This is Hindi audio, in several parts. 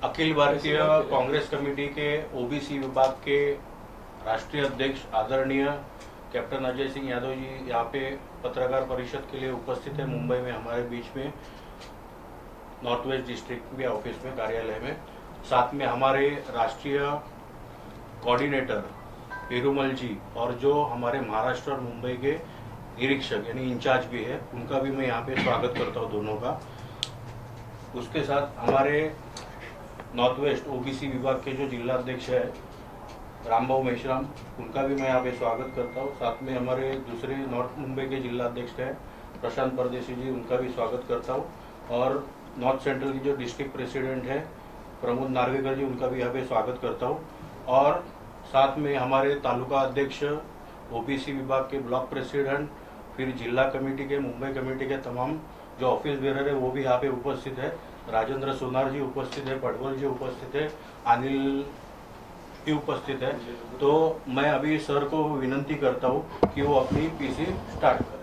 अखिल भारतीय कांग्रेस कमेटी के ओबीसी विभाग के राष्ट्रीय अध्यक्ष आदरणीय कैप्टन अजय सिंह यादव जी यहाँ पे पत्रकार परिषद के लिए उपस्थित है। मुंबई में हमारे बीच में नॉर्थ वेस्ट डिस्ट्रिक्ट के ऑफिस में, कार्यालय में। साथ में हमारे राष्ट्रीय कोऑर्डिनेटर पेरुमल जी और जो हमारे महाराष्ट्र और मुंबई के निरीक्षक यानी इंचार्ज भी है, उनका भी मैं यहाँ पे स्वागत करता हूँ, दोनों का। उसके साथ हमारे नॉर्थ वेस्ट ओबीसी विभाग के जो जिला अध्यक्ष है रामभाऊ मेश्राम, उनका भी मैं यहाँ पे स्वागत करता हूँ। साथ में हमारे दूसरे नॉर्थ मुंबई के जिला अध्यक्ष है प्रशांत परदेसी जी, उनका भी स्वागत करता हूँ। और नॉर्थ सेंट्रल की जो डिस्ट्रिक्ट प्रेसिडेंट है प्रमोद नार्वेकर जी, उनका भी यहाँ पे स्वागत करता हूँ। और साथ में हमारे तालुका अध्यक्ष, ओबीसी विभाग के ब्लॉक प्रेसिडेंट, फिर जिला कमेटी के, मुंबई कमेटी के तमाम जो ऑफिस बेरर है वो भी यहाँ पे उपस्थित है। राजेंद्र सोनार जी उपस्थित है, पटवल जी उपस्थित है, अनिल भी उपस्थित है। तो मैं अभी सर को विनंती करता हूँ कि वो अपनी पीसी स्टार्ट करें।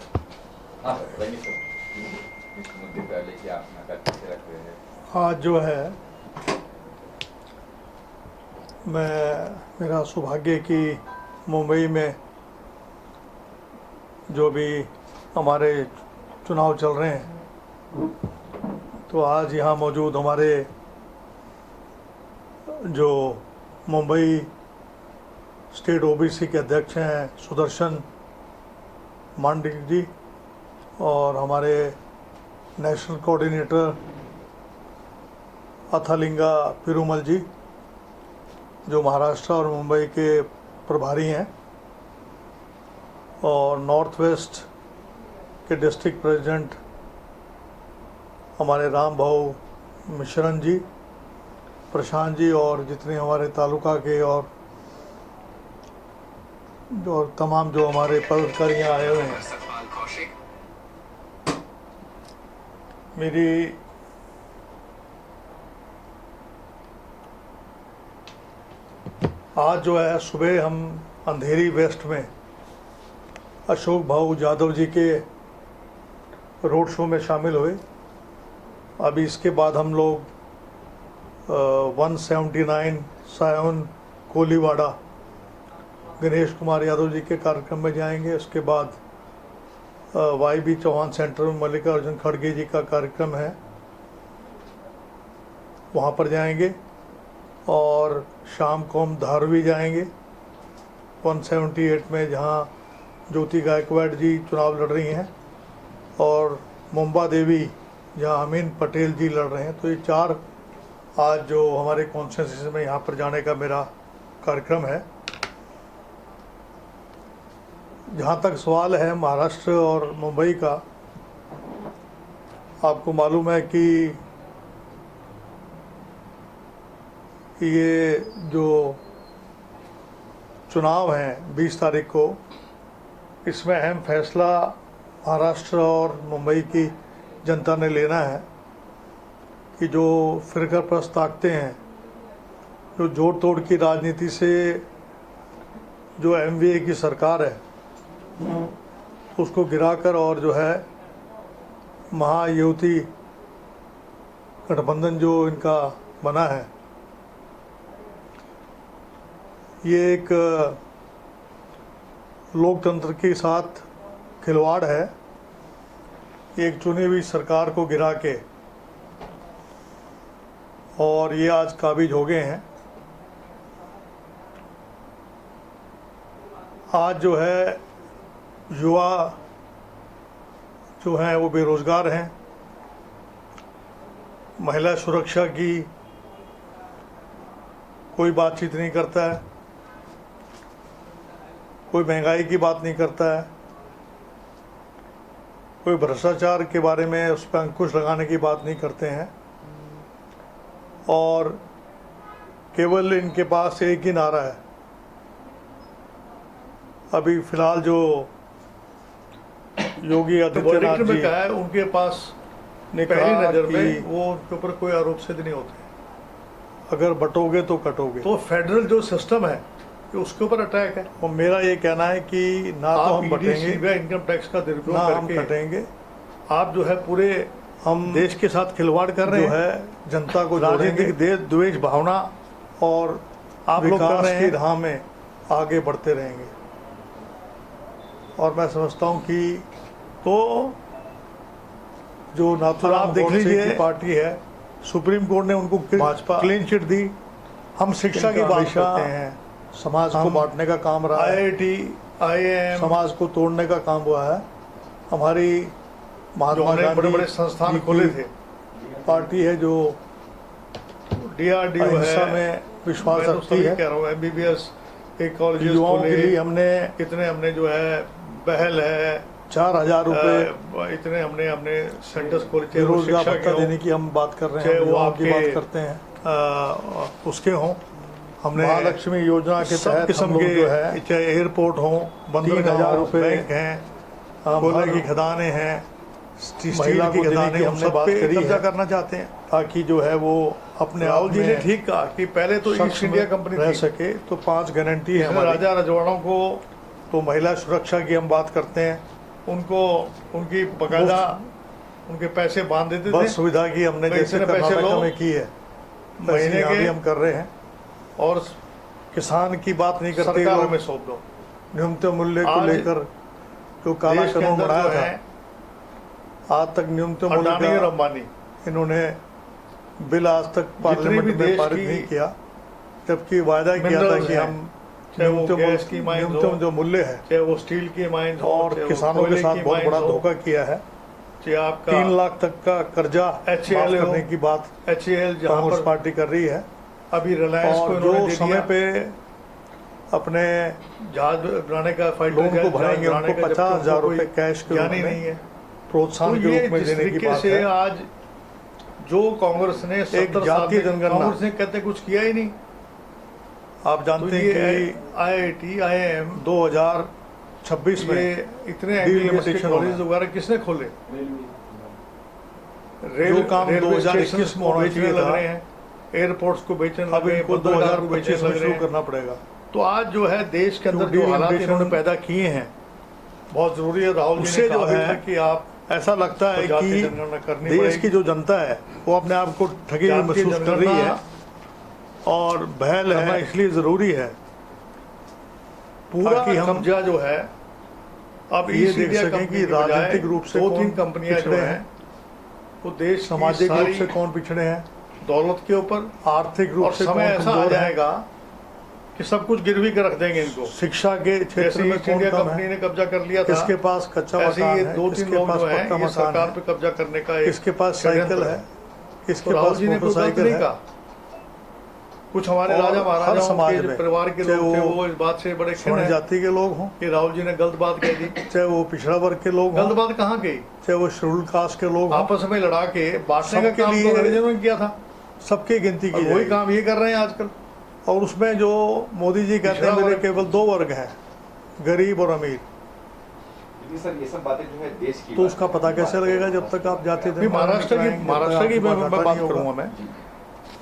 आज जो है मेरा सौभाग्य कि मुंबई में जो भी हमारे चुनाव चल रहे हैं, तो आज यहाँ मौजूद हमारे जो मुंबई स्टेट ओबीसी के अध्यक्ष हैं सुदर्शन मांडिक जी, और हमारे नेशनल कोऑर्डिनेटर अथालिंगा पेरुमल जी, जो महाराष्ट्र और मुंबई के प्रभारी हैं, और नॉर्थ वेस्ट के डिस्ट्रिक्ट प्रेसिडेंट हमारे रामभाऊ मिश्रन जी, प्रशांत जी, और जितने हमारे तालुका के और तमाम जो हमारे पदाधिकारी आए हुए हैं। मेरी आज जो है सुबह हम अंधेरी वेस्ट में अशोक भाऊ यादव जी के रोड शो में शामिल हुए। अभी इसके बाद हम लोग 179 सायन कोलीवाड़ा गणेश कुमार यादव जी के कार्यक्रम में जाएंगे। उसके बाद YB चौहान सेंटर में मल्लिकार्जुन खड़गे जी का कार्यक्रम है, वहाँ पर जाएंगे। और शाम को हम धारवी जाएंगे 178 में, जहाँ ज्योति गायकवाड़ जी चुनाव लड़ रही हैं, और मुंबा देवी जहाँ अमीन पटेल जी लड़ रहे हैं। तो ये चार आज जो हमारे कॉन्स्टिट्यूंसी में यहाँ पर जाने का मेरा कार्यक्रम है। जहाँ तक सवाल है महाराष्ट्र और मुंबई का, आपको मालूम है कि ये जो चुनाव हैं 20 तारीख को, इसमें अहम फैसला महाराष्ट्र और मुंबई की जनता ने लेना है कि जो फिरकाप्रस्त ताकतें हैं, जो जोड़ तोड़ की राजनीति से जो MVA की सरकार है उसको गिराकर, और जो है महायुति गठबंधन जो इनका बना है, ये एक लोकतंत्र के साथ खिलवाड़ है। एक चुनी हुई सरकार को गिरा के, और ये आज काबिज हो गए हैं। आज जो है युवा जो हैं वो बेरोजगार हैं। महिला सुरक्षा की कोई बातचीत नहीं करता है, कोई महंगाई की बात नहीं करता है, कोई भ्रष्टाचार के बारे में उस पर अंकुश लगाने की बात नहीं करते हैं। और केवल इनके पास एक ही नारा है। अभी फिलहाल जो योगी आदित्यनाथ जी कहा है, उनके पास ने पहली नज़र में वो उनके ऊपर कोई आरोप सिद्ध नहीं होते। अगर बटोगे तो कटोगे। तो फेडरल जो सिस्टम है उसके ऊपर अटैक है। और मेरा ये कहना है कि ना तो हम बटेंगे, इनकम टैक्स का दुरुपयोग करके हम कटेंगे। आप जो है पूरे हम देश के साथ खिलवाड़ कर रहे जो हैं, है जनता को राजनीतिक द्वेष भावना और आप लोग कर विकास रहे की हैं। राह में आगे बढ़ते रहेंगे। और मैं समझता हूं कि तो जो और नाथूराम आप देख गोडसे लीजिए, की पार्टी है, सुप्रीम कोर्ट ने उनको भाजपा- क्लीन चिट दी। हम शिक्षा की इनका बात हमेशा करते हैं, समाज को हम बांटने का काम रहा है, IIT, IIM समाज को तोड़ने का काम हुआ है। हमारी जो महात्मा हमने गांधी बड़े बड़े संस्थान जी खोले की थे, पार्टी है जो DRDO अहिंसा है, में विश्वास मैं तो रखती सभी है। कह रहा हूँ, MBBS एक कॉलेज युवाओं के लिए हमने कितने हमने जो है पहल है, 4,000 रुपए इतने हमने सेंटर्स खोले, चाहे वो बेरोजगार शिक्षा भत्ता के देने हों, की हम बात कर रहे चाहे हैं, वो युवाओं की आपके, बात करते हैं, उसके हों। हमने महालक्ष्मी योजना के सब तहत किस्म हम लोग के जो है चाहे एयरपोर्ट हो, 3,000 रुपए बैंक हैं, हम कोयले हर की खदानें हैं, स्टील महिला की को देने खदानें की हमने हमने बात बात करी कब्जा है, करना चाहते हैं। ताकि जो है वो अपने आप राहुल जी ने में ठीक कहा कि पहले तो ईस्ट सक्षम इंडिया कंपनी रह थी, सके। तो 5 गारंटी है इसमें हमारी। राजा रजवाड़ों को तो महिला सुरक्षा की हम बात करते हैं, उनको उनकी बकायदा उनके पैसे बांध देते बस थे, सुविधा की हमने तो जैसे इतने पैसे कर्नाटक लो, में की है, महीने महीने के भी हम कर रहे हैं। और किसान की बात नहीं करते सरकारों लोग। में सौंप दो। न्यूनतम मूल्य को आज लेकर जो काला देश के कानून अंदर बनाया जो था, है आज तक न्यूनतम मूल्य अडानी और का अंबानी, इन्होंने बिल आज तक भी पार्लियामेंट में देश पारित की नहीं किया, जबकि वायदा किया था मिनरल्स कि हैं, हम चाहे वो गैस की माइंस हो, न्यूनतम जो मूल्य है, चाहे वो स्टील की माइंस हो, और चाहे वो किसानों के कोयले साथ की बहुत माइंस बड़ा हो, धोखा किया है। चाहे आपका 3 लाख तक का कर्जा HAL माफ हो, करने की बात HAL जहाँ कांग्रेस पर पार्टी कर रही है। अभी रिलायंस को और इन्होंने जो दे समय दिया, पे अपने जहाज बनाने का, फाइटर लोन को जहाज भरेंगे, बनाने उनको का, जबकि 50,000 उनको कोई रुपए कैश के ज्ञान रूप ही में नहीं है। प्रोत्साहन तो के ये रूप में जिस देने की तरीके बात से है। आज जो कांग्रेस ने 70 साल जातीय में, जनगणना। कांग्रेस ने कहते कुछ किया ही नहीं। आप तो जानते ये हैं कि IIT, IIM 2026 में ये इतने delimitation MBBS होना कॉलेज है। वगैरह किसने खोले? जो काम रेलवे 2021 स्टेशन में होना बेचने चाहिए लग था, रहे हैं, एयरपोर्ट्स को बेचने अब लग रहे हैं, इनको बंदरगाह को 2025 बेचने में लग शुरू रहे हैं। करना पड़ेगा। तो आज जो है देश के अंदर जो जो हालात delimitation इन्होंने पैदा किए हैं, बहुत जरूरी है। राहुल जी उससे ने जो कहा भी है था कि आप ऐसा लगता है तो जातीय कि जनगणना करनी देश पड़ेगी। की जो जनता है वो अपने आप को ठगी हुई जातीय महसूस कर रही है, जनगणना और बहल करना है, इसलिए जरूरी है पूरा ताकि हम कब्जा जो है अब ये ईस्ट देख इंडिया सकें कंपनी कि के बजाय राजनीतिक रूप से 2-3 कौन कंपनियां जो पिछड़े हैं हैं, वो देश की सामाजिक रूप सारी से कौन पिछड़े हैं, दौलत के ऊपर, आर्थिक रूप और से समय कौन ऐसा आ कमजोर है, जाएगा कि सब कुछ गिरवी कर रख देंगे इनको। शिक्षा के क्षेत्र जैसे में ईस्ट कौन इंडिया कम कंपनी है, ने कब्जा कर लिया था, किसके पास कच्चा ऐसे मकान ये है, 2-3 किसके लोग पास जो हैं पक्का ये मकान सरकार है, पे कब्जा करने का एक किसके पास षड्यंत्र साइकिल है, किसके तो राहुल पास जी ने कोई गलत मोटरसाइकिल नहीं है। कहा। कुछ हमारे और राजा हर महाराजाओं समाज के जो में, परिवार के चाहे लोग थे, वो वो इस बात से बड़े खिन्न स्वर्ण हैं जाति के लोग हों, कि राहुल जी ने गलत बात कह दी। चाहे वो पिछड़ा वर्ग के लोग गलत हों, बात कहाँ गई? चाहे वो शेड्यूल कास्ट के लोग हों, आपस में लड़ा के बांटने का सबके काम लिए तो अंग्रेजों ने किया था, सबकी गिनती की और वही जाएगी। काम ये कर रहे हैं आजकल। और उसमें जो मोदी जी कहते हैं पिछड़ा मेरे वर्ग। केवल 2 वर्ग हैं, गरीब और अमीर, लेकिन सर ये सब बातें जो है देश की तो उसका पता कैसे लगेगा जब तक आप जाति नहीं, महाराष्ट्र की मैं बात करूंगा, मैं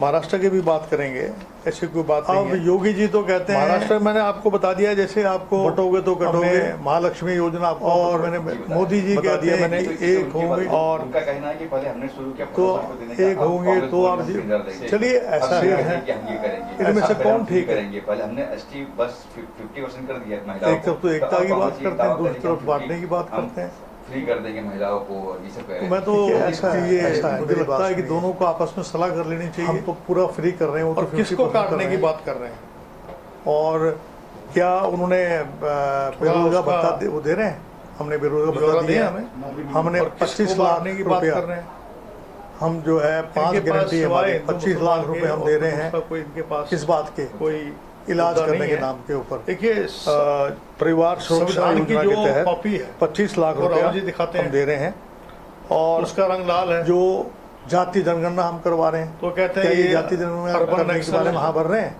महाराष्ट्र की भी बात करेंगे, ऐसी कोई बात नहीं अब है। योगी जी तो कहते हैं महाराष्ट्र में मैंने आपको बता दिया, जैसे आपको बटोगे तो कटोगे, हमने महालक्ष्मी योजना आपको और मैंने बताया। मोदी जी बता कहते दिया हैं मैंने कि तो इससे एक उनकी होंगे बात- और उनका कहना है कि पहले हमने शुरू किया तो प्रशासन को देने का, एक अब होंगे कांग्रेस तो आप गवर्नमेंट फिंगर देंगे। चलिए अब ऐसा ये है कहें कि हम ये करेंगे, इनमें से पहले कौन हम ठीक है? करेंगे, पहले हमने ST बस 50% कर दिया महिलाओं एक तरफ तो एकता की बात करते हैं, दूसरी तरफ हम बांटने की बात करते हैं। फ्री कर देंगे महिलाओं को, और ये सब कह रहे तो हैं। मैं तो ऐसा है, ये ऐसा है, मुझे मेरी लगता बात है कि सुनिए। दोनों को आपस में सलाह कर लेनी चाहिए। हम तो पूरा फ्री कर रहे हैं, वो तो और किसको 50% कर काटने रहे की हैं। बात कर रहे हैं? और क्या उन्होंने बेरोजगार उसका भत्ता वो दे रहे हैं? हमने बेरोजगार ब्यौरा भत्ता दिया दिया हमें, हमने और 25 किसको लाख बांटने की बात रुपया, कर रहे हैं? हम जो है 5 इनके पास गारंटी सिवाय हमारी हिंदू 25 लाख मुसलमान रुपए के हम और दे रहे दूसरा हैं। कोई इनके पास किस बात के? कोई इलाज मुद्दा करने नहीं के है। नाम के ऊपर। देखिए परिवार सुरक्षा संविधान की योजना जो के तहत कॉपी है 25 लाख वो रुपया राहुल जी दिखाते हम हैं। दे रहे हैं, और उसका रंग लाल है। जो जाति जनगणना हम करवा रहे हैं, तो कहते क्या हैं ये ये जाति जनगणना अर्बन करने के नक्सल बारे में हाँ भर रहे हैं?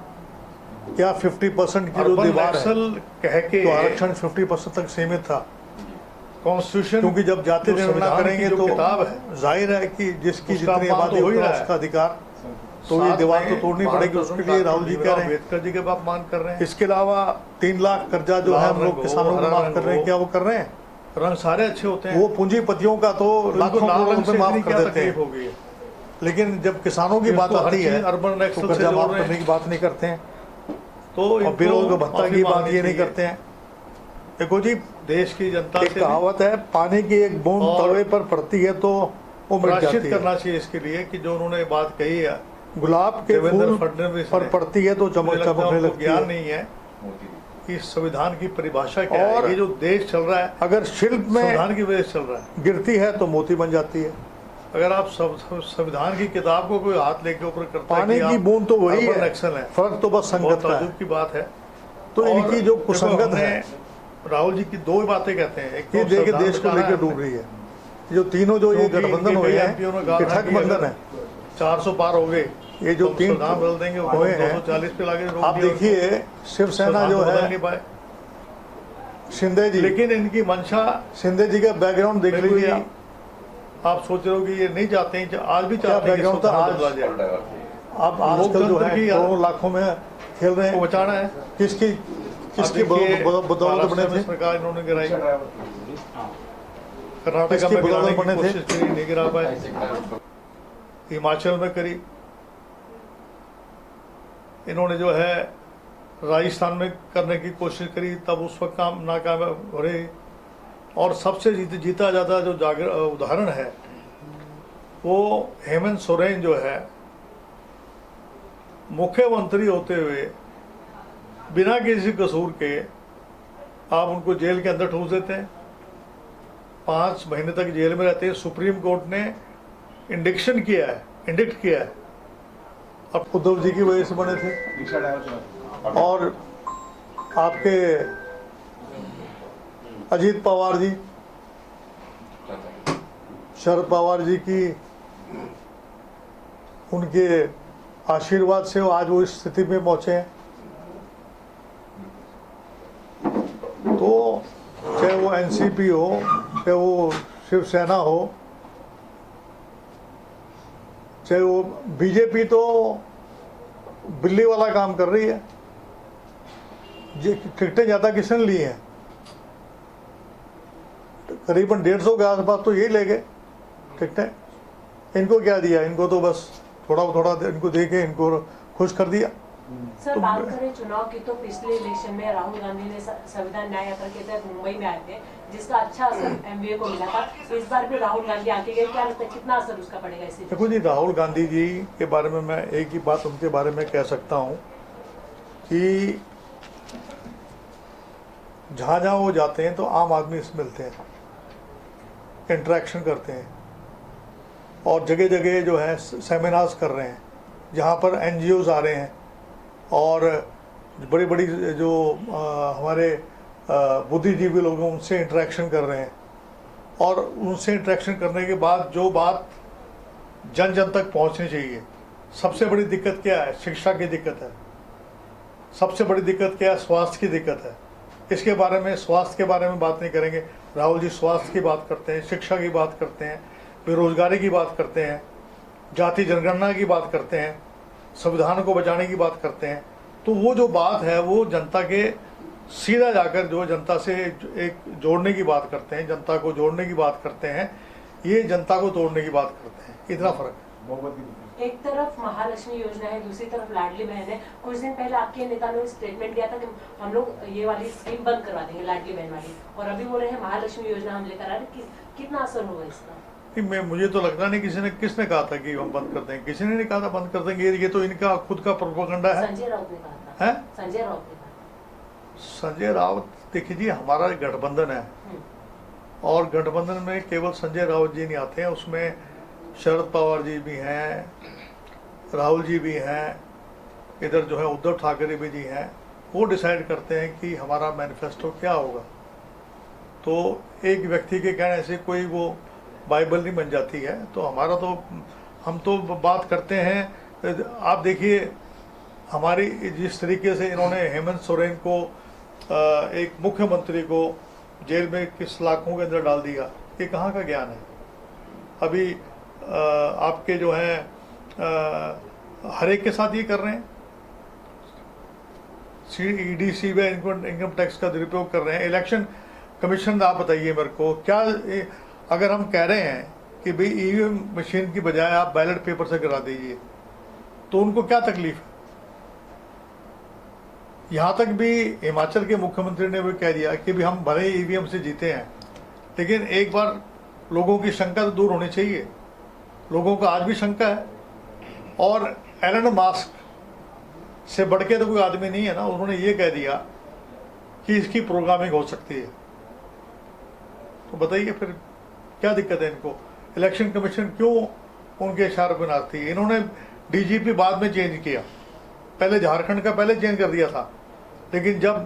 क्या 50% की जो अर्बन दीवार है, नक्सल कह के तो आरक्षण 50% तक सीमित था, कॉन्स्टिट्यूशन, क्योंकि जब जाति जो जनगणना संविधान की करेंगे जो तो किताब है, जाहिर है कि जिसकी उसका जितनी अपमान आबादी तो हो ही उतना रहा है। उसका अधिकार, तो ये दीवार तो तोड़नी पड़ेगी, उसके लिए राहुल जी कह रहे हैं। अम्बेडकर जी का अपमान कर रहे हैं। इसके अलावा 3 लाख कर्जा जो है हम लाल लोग रंग हो, किसानों को हरा माफ रंग कर रहे हैं, हो। क्या वो कर रहे हैं? रंग सारे अच्छे होते हैं। वो पूंजीपतियों का तो लाखों लाल करोड़ रंग से रुपए माफ इतनी कर क्या देते तकलीफ हैं, हो गई है। लेकिन जब किसानों की बात इसको हर आती है चीज़ अर्बन तो एक्सेल से कर्जा जोड़ माफ रहे हैं। करने की बात नहीं करते हैं, तो और इनको बेरोजगार भत्ता माफी की बात मांगनी ये नहीं चाहिए। करते हैं। देखो जी, देश की जनता एक से कहावत है, पानी की एक बूंद और तवे पर पड़ती है तो वो मिट प्रायश्चित जाती है। करना चाहिए इसके लिए कि जो उन्होंने बात कही है। गुलाब के देवेंद्र फूल फडणवीस पर ने, पड़ती है तो मुझे चमक लगता है चमकने उनको लगती ज्ञान है। नहीं है मोदी कि संविधान की परिभाषा क्या और है। ये जो देश चल रहा है अगर शिल्प में संविधान की वजह से चल रहा है। गिरती है तो मोती बन जाती है। अगर आप संविधान की किताब को कोई हाथ लेके ऊपर करता है पानी कि की आप बूंद तो वही अर्बन है, एक्सेल है, फर्क तो बस बहुत संगत का है। ताज्जुब की बात है। तो और इनकी जो देखो, कुसंगत हमने है राहुल जी की दो बातें कहते हैं। एक ये तो देखे संविधान देश को बचाना लेकर है डूब रही है। जो तीनों जो ये क्योंकि गठबंधन इनके हुए कई हैं, एमपीओ ने कहा ये था ठग कि बंधन अगर है। 400 पार हो गए ये जो तो तीन संविधान बदल देंगे, हुए हैं, 240 पे लाके रोक आप दिया देखिए शिवसेना संविधान जो को बदल है, नहीं पाए। शिंदे जी, लेकिन इनकी मंशा शिंदे जी का बैकग्राउंड देख बिल्कुल लीजिए ही आप सोच रहे हो कि ये नहीं चाहते हैं, आज भी क्या चाहते हैं कि बैकग्राउंड था। संविधान आज बदला जाए। पलटा है। आप आजकल जो लोकतंत्र है की करोड़ों लाखों में खेल रहे को हैं, बचाना है। किसकी किसकी बदौलत बने महाराष्ट्र में थे? सरकार इन्होंने गिराई, हाँ। कर्नाटका किसकी में गिराने बदौलत बने की थे? कोशिश करी, नहीं गिरा पाए। हिमाचल में करी, इन्होंने जो है राजस्थान में करने की कोशिश करी, तब उस वक्त काम नाकामयाब हो रहे। और सबसे जीता जाता जो उदाहरण है वो हेमंत सोरेन जो है, मुख्यमंत्री होते हुए बिना किसी कसूर के आप उनको जेल के अंदर ठूस देते हैं, 5 महीने तक जेल में रहते हैं। सुप्रीम कोर्ट ने इंडिक्ट किया है। अब उद्धव जी की वजह से बने थे। और आपके अजीत पवार जी, शरद पवार जी की उनके आशीर्वाद से आज वो इस स्थिति में पहुंचे हैं। तो चाहे वो एनसीपी हो, चाहे वो शिवसेना हो, चाहे वो बीजेपी, तो बिल्ली वाला काम कर रही है। टिकटें ज़्यादा किसने ली हैं? करीबन 150 के आसपास तो यही ले गए टिकटें। इनको क्या दिया? इनको तो बस थोड़ा थोड़ा इनको दे के इनको खुश कर दिया। सर, बात करें चुनाव की तो पिछले इलेक्शन में राहुल गांधी ने संविधान न्याय यात्रा के तहत मुंबई में आए थे, जिसका अच्छा असर एमवीए को मिला था। इस बार भी राहुल गांधी आके गए, क्या लगता है कितना असर उसका पड़ेगा इसी? देखो जी, राहुल गांधी जी के बारे में मैं एक ही बात उनके बारे में कह सकता हूँ कि जहाँ जहाँ वो जाते हैं तो आम आदमी से मिलते हैं, इंटरेक्शन करते हैं, और जगह जगह जो है सेमिनार्स कर रहे हैं, जहाँ पर एनजीओज आ रहे हैं और बड़ी बड़ी जो हमारे बुद्धिजीवी लोग हैं उनसे इंटरेक्शन कर रहे हैं। और उनसे इंटरेक्शन करने के बाद जो बात जन जन तक पहुंचनी चाहिए। सबसे बड़ी दिक्कत क्या है? शिक्षा की दिक्कत है। सबसे बड़ी दिक्कत क्या है? स्वास्थ्य की दिक्कत है। इसके बारे में, स्वास्थ्य के बारे में बात नहीं करेंगे। राहुल जी स्वास्थ्य की बात करते हैं, शिक्षा की बात करते हैं, बेरोजगारी की बात करते हैं, जाति जनगणना की बात करते हैं, संविधान को बचाने की बात करते हैं। तो वो जो बात है वो जनता के सीधा जाकर जो जनता से एक जोड़ने की बात करते हैं, जनता को जोड़ने की बात करते हैं, ये जनता को तोड़ने की बात करते हैं। इतना फर्क है। एक तरफ महालक्ष्मी योजना है, दूसरी तरफ लाडली बहन है। कुछ दिन पहले आपके नेता ने स्टेटमेंट दिया था कि हम लोग ये वाली स्कीम बंद करवा देंगे, लाडली बहन वाली, और अभी बोल रहे हैं महालक्ष्मी योजना हम लेकर आ रहे हैं। कितना असर होगा इसका? मुझे तो लगता नहीं किसने कहा था कि हम बंद कर देंगे। किसी ने नहीं कहा था बंद कर देंगे। ये तो इनका खुद का प्रोपेगेंडा है। संजय राउत ने कहा था। हैं? संजय राउत ने कहा। संजय राउत, देखिए जी, हमारा गठबंधन है और गठबंधन में केवल संजय राउत जी नहीं आते हैं, उसमें शरद पवार जी भी हैं, राहुल जी भी हैं, इधर जो है उद्धव ठाकरे भी जी हैं। वो डिसाइड करते हैं कि हमारा मैनिफेस्टो क्या होगा। तो एक व्यक्ति के कहने से कोई वो बाइबल नहीं बन जाती है। तो हमारा तो, हम तो बात करते हैं। आप देखिए हमारी जिस तरीके से इन्होंने हेमंत सोरेन को, एक मुख्यमंत्री को जेल में किस लाखों के अंदर डाल दिया, ये कहाँ का ज्ञान है? अभी आपके जो हैं हर एक के साथ ये कर रहे हैं। ईडी सीबीआई इनकम टैक्स का दुरुपयोग कर रहे हैं। इलेक्शन कमिश्नर आप बताइए मेरे को, क्या अगर हम कह रहे हैं कि भाई ईवीएम मशीन की बजाय आप बैलेट पेपर से करा दीजिए, तो उनको क्या तकलीफ है? यहाँ तक भी हिमाचल के मुख्यमंत्री ने भी कह दिया कि भी हम भले ईवीएम से जीते हैं, लेकिन एक बार लोगों की शंका तो दूर होनी चाहिए। लोगों का आज भी शंका है, और एलन मास्क से बढ़ के तो कोई आदमी नहीं है ना, उन्होंने ये कह दिया कि इसकी प्रोग्रामिंग हो सकती है। तो बताइए फिर क्या दिक्कत है इनको? इलेक्शन कमीशन क्यों उनके इशारे पर नाचती है? इन्होंने डीजीपी बाद में चेंज किया, पहले झारखंड का पहले चेंज कर दिया था, लेकिन जब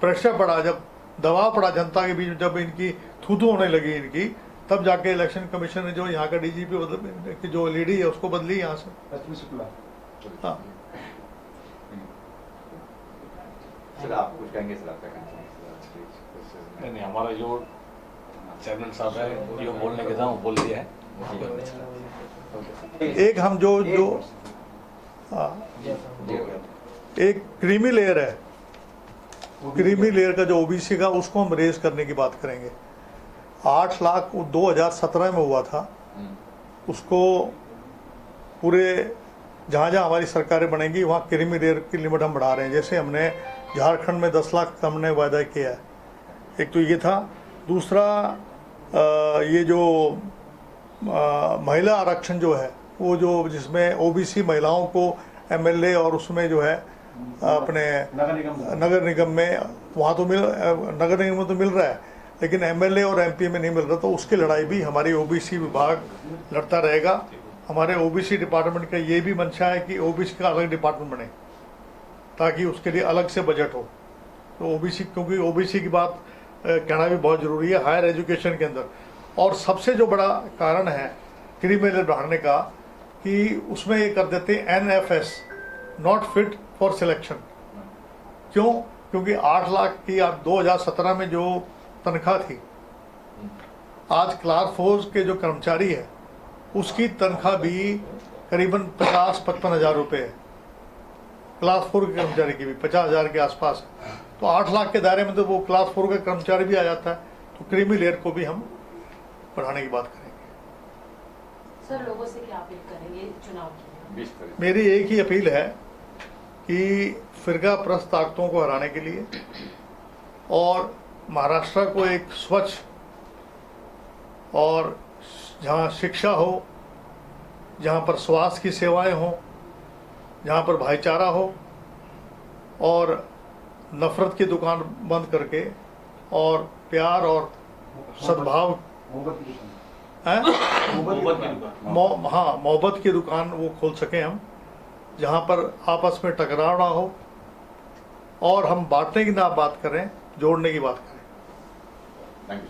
प्रेशर पड़ा, जब दबाव पड़ा जनता के बीच में, जब इनकी थू होने लगी इनकी, तब जाके इलेक्शन कमीशन ने जो यहाँ का डीजीपी की जो लेडी है उसको बदली यहाँ से। हाँ, सर आप कुछ कहेंगे सर? आपका नहीं नहीं, हमारा जो चेयरमैन साहब है जो बोलने के था वो बोल दिया है। एक हम जो एक क्रीमी लेयर है, क्रीमी लेयर का जो ओबीसी का, उसको हम रेज करने की बात करेंगे। 8 लाख 2017 में हुआ था, उसको पूरे जहाँ जहाँ हमारी सरकारें बनेंगी वहाँ क्रीमी लेयर की लिमिट हम बढ़ा रहे हैं। जैसे हमने झारखंड में 10 लाख का हमने वायदा किया है, एक तो ये था। दूसरा ये जो महिला आरक्षण जो है, वो जो जिसमें ओबीसी महिलाओं को एमएलए और उसमें जो है अपने नगर निगम में, वहाँ तो नगर निगम में तो मिल रहा है, लेकिन एमएलए और एमपी में नहीं मिल रहा। तो उसकी लड़ाई भी हमारी ओबीसी विभाग लड़ता रहेगा। हमारे ओबीसी डिपार्टमेंट का ये भी मंशा है कि ओबीसी का अलग डिपार्टमेंट बने, ताकि उसके लिए अलग से बजट हो। तो ओबीसी, क्योंकि ओबीसी की बात कहना भी बहुत ज़रूरी है हायर एजुकेशन के अंदर। और सबसे जो बड़ा कारण है क्रीमी लेयर बढ़ाने का, कि उसमें ये कर देते हैं NFS, not fit for selection. क्यों? क्योंकि 8 लाख की आप 2017 में जो तनख्वाह थी, आज क्लास 4 के जो कर्मचारी है उसकी तनख्वाह भी करीबन 50-55 हज़ार रुपये है। क्लास 4 के कर्मचारी की भी 50 हज़ार के आसपास है। तो 8 लाख के दायरे में तो वो क्लास 4 का कर्मचारी भी आ जाता है। तो क्रीमी लेयर को भी हम बढ़ाने की बात करेंगे। सर, लोगों से क्या अपील करेंगे चुनाव के लिए? मेरी एक ही अपील है कि फिरका प्रस्त ताकतों को हराने के लिए और महाराष्ट्र को एक स्वच्छ और जहाँ शिक्षा हो, जहाँ पर स्वास्थ्य की सेवाएं हों, जहाँ पर भाईचारा हो, और नफरत की दुकान बंद करके और प्यार और सद्भाव, हैं? हाँ, मोहब्बत की दुकान वो खोल सकें हम, जहाँ पर आपस में टकराव ना हो, और हम बांटने की ना बात करें, जोड़ने की बात करें। Thank you.